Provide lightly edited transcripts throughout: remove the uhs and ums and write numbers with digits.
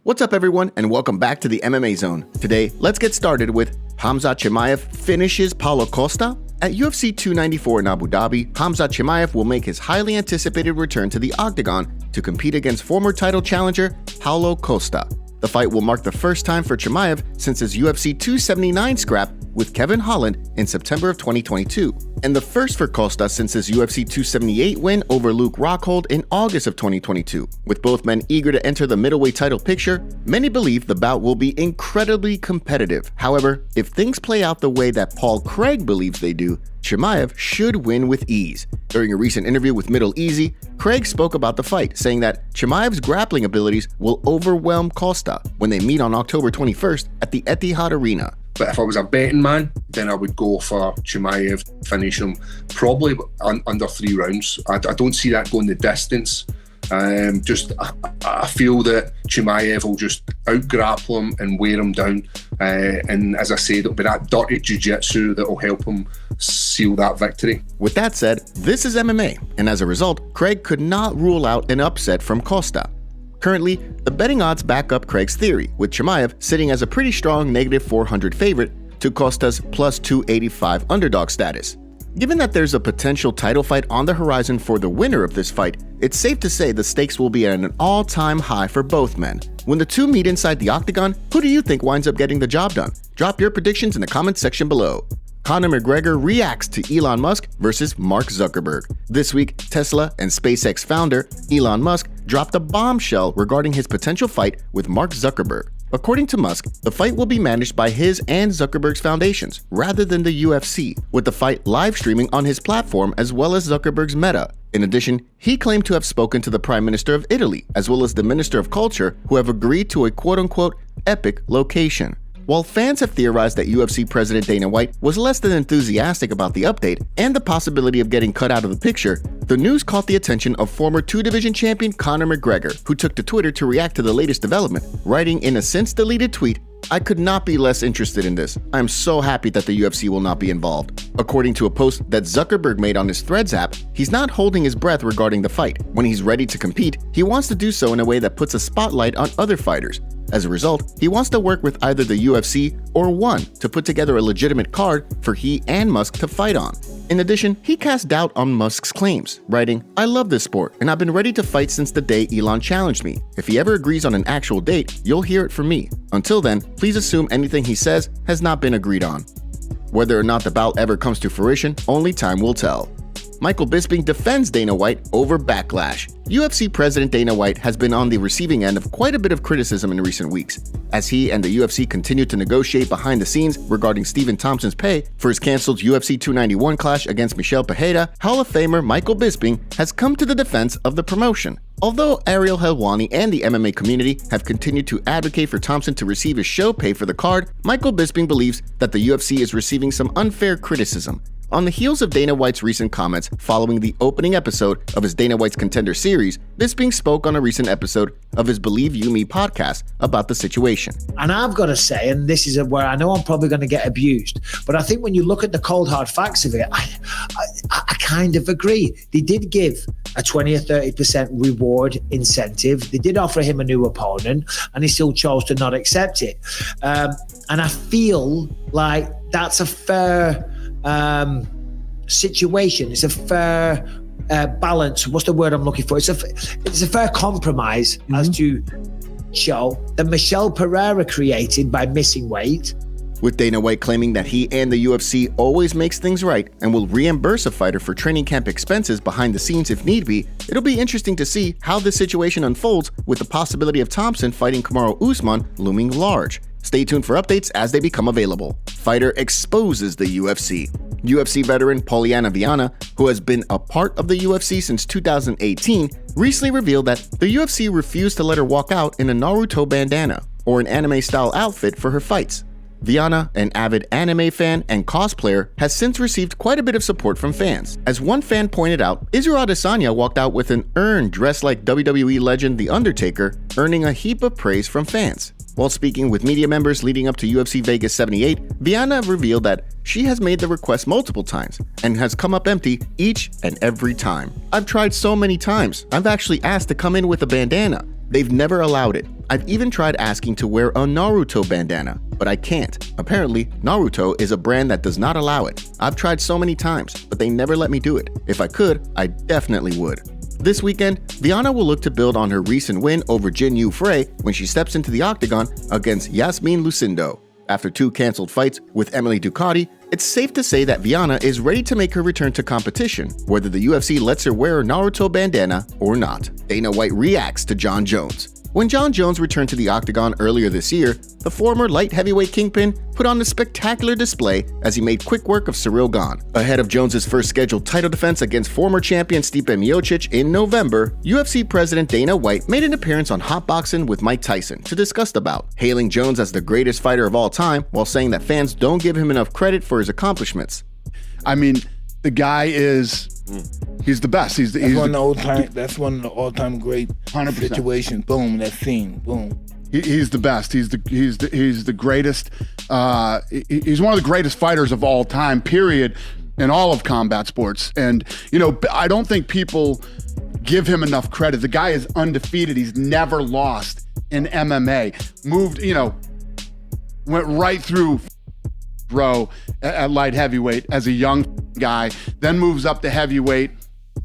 What's up everyone, and welcome back to the MMA Zone. Today, let's get started with Khamzat Chimaev finishes Paulo Costa. At UFC 294 in Abu Dhabi, Khamzat Chimaev will make his highly anticipated return to the octagon to compete against former title challenger Paulo Costa. The fight will mark the first time for Chimaev since his UFC 279 scrap with Kevin Holland in September of 2022, and the first for Costa since his UFC 278 win over Luke Rockhold in August of 2022. With both men eager to enter the middleweight title picture, many believe the bout will be incredibly competitive. However, if things play out the way that Paul Craig believes they do, Chimaev should win with ease. During a recent interview with Middle Easy, Craig spoke about the fight, saying that Chimaev's grappling abilities will overwhelm Costa when they meet on October 21st at the Etihad Arena. But if I was a betting man, then I would go for Chimaev, finish him probably under 3 rounds. I don't see that going the distance. I feel that Chimaev will just out-grapple him and wear him down. And as I said, it'll be that dirty jiu-jitsu that will help him seal that victory. With that said, this is MMA, and as a result, Craig could not rule out an upset from Costa. Currently, the betting odds back up Craig's theory, with Chimaev sitting as a pretty strong -400 favorite to Costa's +285 underdog status. Given that there's a potential title fight on the horizon for the winner of this fight, it's safe to say the stakes will be at an all-time high for both men. When the two meet inside the octagon, who do you think winds up getting the job done? Drop your predictions in the comments section below. Conor McGregor reacts to Elon Musk versus Mark Zuckerberg. This week, Tesla and SpaceX founder Elon Musk dropped a bombshell regarding his potential fight with Mark Zuckerberg. According to Musk, the fight will be managed by his and Zuckerberg's foundations, rather than the UFC, with the fight live streaming on his platform as well as Zuckerberg's Meta. In addition, he claimed to have spoken to the Prime Minister of Italy, as well as the Minister of Culture, who have agreed to a quote-unquote epic location. While fans have theorized that UFC President Dana White was less than enthusiastic about the update and the possibility of getting cut out of the picture, the news caught the attention of former two-division champion Conor McGregor, who took to Twitter to react to the latest development, writing in a since-deleted tweet, "I could not be less interested in this. I'm so happy that the UFC will not be involved." According to a post that Zuckerberg made on his Threads app, he's not holding his breath regarding the fight. When he's ready to compete, he wants to do so in a way that puts a spotlight on other fighters. As a result, he wants to work with either the UFC or ONE to put together a legitimate card for he and Musk to fight on. In addition, he cast doubt on Musk's claims, writing, "I love this sport, and I've been ready to fight since the day Elon challenged me. If he ever agrees on an actual date, you'll hear it from me. Until then, please assume anything he says has not been agreed on." Whether or not the bout ever comes to fruition, only time will tell. Michael Bisping defends Dana White over Backlash. UFC President Dana White has been on the receiving end of quite a bit of criticism in recent weeks, as he and the UFC continue to negotiate behind the scenes regarding Stephen Thompson's pay for his cancelled UFC 291 clash against Michel Pereira. Hall of Famer Michael Bisping has come to the defense of the promotion. Although Ariel Helwani and the MMA community have continued to advocate for Thompson to receive his show pay for the card, Michael Bisping believes that the UFC is receiving some unfair criticism. On the heels of Dana White's recent comments following the opening episode of his Dana White's Contender series, Bisping spoke on a recent episode of his Believe You Me podcast about the situation. And I've got to say, and this is where I know I'm probably going to get abused, but I think when you look at the cold hard facts of it, I kind of agree. They did give a 20 or 30% reward incentive. They did offer him a new opponent, and he still chose to not accept it. And I feel like that's a fair situation. It's a fair balance. What's the word I'm looking for? It's a fair compromise as to show that Michel Pereira created by missing weight. With Dana White claiming that he and the UFC always makes things right and will reimburse a fighter for training camp expenses behind the scenes if need be, it'll be interesting to see how this situation unfolds, with the possibility of Thompson fighting Kamaru Usman looming large. Stay tuned for updates as they become available. Fighter exposes the UFC. UFC veteran Polyana Viana, who has been a part of the UFC since 2018, recently revealed that the UFC refused to let her walk out in a Naruto bandana or an anime-style outfit for her fights. Viana, an avid anime fan and cosplayer, has since received quite a bit of support from fans. As one fan pointed out, Israel Adesanya walked out with an urn dressed like WWE legend The Undertaker, earning a heap of praise from fans. While speaking with media members leading up to UFC Vegas 78, Viana revealed that she has made the request multiple times and has come up empty each and every time. "I've tried so many times. I've actually asked to come in with a bandana. They've never allowed it. I've even tried asking to wear a Naruto bandana, but I can't. Apparently, Naruto is a brand that does not allow it. I've tried so many times, but they never let me do it. If I could, I definitely would. This weekend, Viana will look to build on her recent win over Jin Yu Frey when she steps into the octagon against Yasmin Lucindo. After 2 canceled fights with Emily Ducati, it's safe to say that Viana is ready to make her return to competition, whether the UFC lets her wear a Naruto bandana or not. Dana White reacts to Jon Jones. When Jon Jones returned to the octagon earlier this year, the former light heavyweight kingpin put on a spectacular display as he made quick work of Ciryl Gane. Ahead of Jones' first scheduled title defense against former champion Stipe Miocic in November, UFC president Dana White made an appearance on Hot Boxing with Mike Tyson to discuss the bout, hailing Jones as the greatest fighter of all time while saying that fans don't give him enough credit for his accomplishments. I mean, the guy is... He's the best. That's one of the all-time great 100%. situations. Boom, that scene. Boom. He's the best. He's the greatest. He's one of the greatest fighters of all time. Period. In all of combat sports. And I don't think people give him enough credit. The guy is undefeated. He's never lost in MMA. Went right through row at light heavyweight as a young guy, then moves up to heavyweight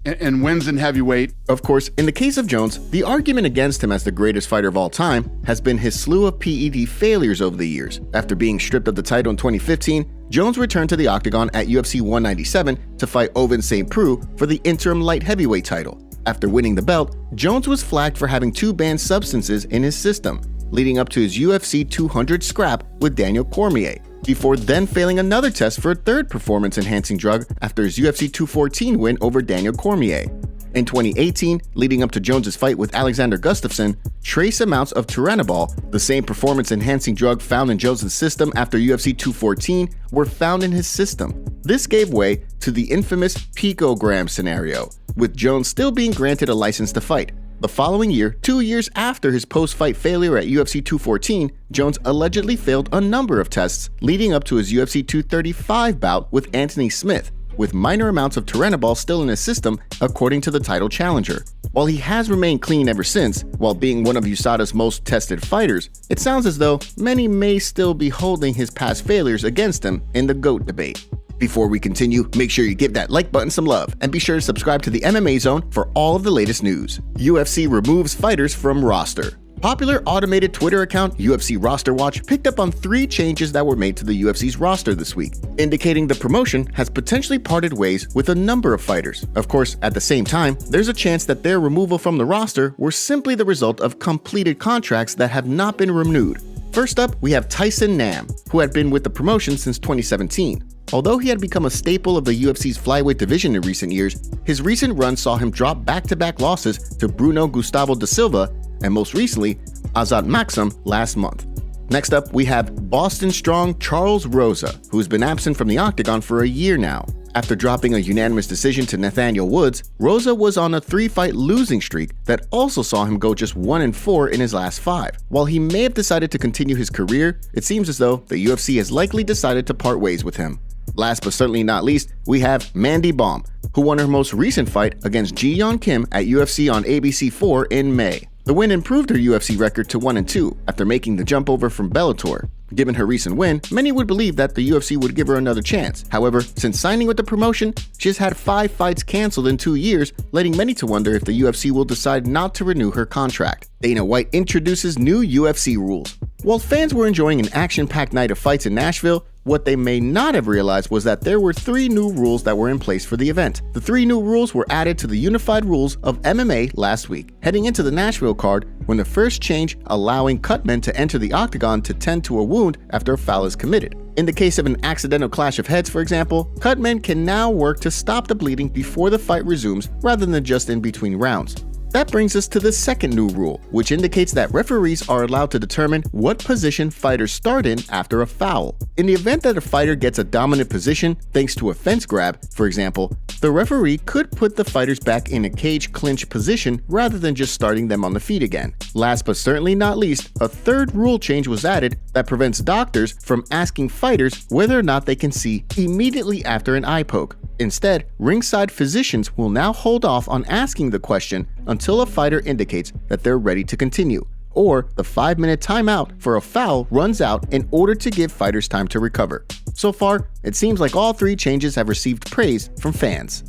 and wins in heavyweight. Of course, in the case of Jones, the argument against him as the greatest fighter of all time has been his slew of PED failures over the years. After being stripped of the title in 2015, Jones returned to the octagon at UFC 197 to fight Ovince St. Preux for the interim light heavyweight title. After winning the belt, Jones was flagged for having 2 banned substances in his system, leading up to his UFC 200 scrap with Daniel Cormier, before then failing another test for a 3rd performance-enhancing drug after his UFC 214 win over Daniel Cormier. In 2018, leading up to Jones' fight with Alexander Gustafsson, trace amounts of turinabol, the same performance-enhancing drug found in Jones' system after UFC 214, were found in his system. This gave way to the infamous picogram scenario, with Jones still being granted a license to fight. The following year, 2 years after his post-fight failure at UFC 214, Jones allegedly failed a number of tests leading up to his UFC 235 bout with Anthony Smith, with minor amounts of turinabol still in his system, according to the title challenger. While he has remained clean ever since, while being one of USADA's most tested fighters, it sounds as though many may still be holding his past failures against him in the GOAT debate. Before we continue, make sure you give that like button some love and be sure to subscribe to the MMA Zone for all of the latest news. UFC removes fighters from roster. Popular automated Twitter account UFC Roster Watch picked up on 3 changes that were made to the UFC's roster this week, indicating the promotion has potentially parted ways with a number of fighters. Of course, at the same time, there's a chance that their removal from the roster were simply the result of completed contracts that have not been renewed. First up, we have Tyson Nam, who had been with the promotion since 2017. Although he had become a staple of the UFC's flyweight division in recent years, his recent run saw him drop back-to-back losses to Bruno Gustavo da Silva and most recently, Azat Maksum last month. Next up, we have Boston Strong Charles Rosa, who has been absent from the octagon for a year now. After dropping a unanimous decision to Nathaniel Woods, Rosa was on a 3-fight losing streak that also saw him go just 1-4 in his last 5. While he may have decided to continue his career, it seems as though the UFC has likely decided to part ways with him. Last but certainly not least, we have Mandy Baum, who won her most recent fight against Ji-Yeon Kim at UFC on ABC4 in May. The win improved her UFC record to 1-2 after making the jump over from Bellator. Given her recent win, many would believe that the UFC would give her another chance. However, since signing with the promotion, she has had 5 fights canceled in 2 years, letting many to wonder if the UFC will decide not to renew her contract. Dana White introduces new UFC rules. While fans were enjoying an action-packed night of fights in Nashville, what they may not have realized was that there were 3 new rules that were in place for the event. The 3 new rules were added to the unified rules of MMA last week, heading into the Nashville card when the first change allowing cutmen to enter the octagon to tend to a wound after a foul is committed. In the case of an accidental clash of heads, for example, cutmen can now work to stop the bleeding before the fight resumes rather than just in between rounds. That brings us to the second new rule, which indicates that referees are allowed to determine what position fighters start in after a foul. In the event that a fighter gets a dominant position thanks to a fence grab, for example, the referee could put the fighters back in a cage clinch position rather than just starting them on the feet again. Last but certainly not least, a third rule change was added that prevents doctors from asking fighters whether or not they can see immediately after an eye poke. Instead, ringside physicians will now hold off on asking the question until a fighter indicates that they're ready to continue. or the 5-minute timeout for a foul runs out in order to give fighters time to recover. So far, it seems like all three changes have received praise from fans.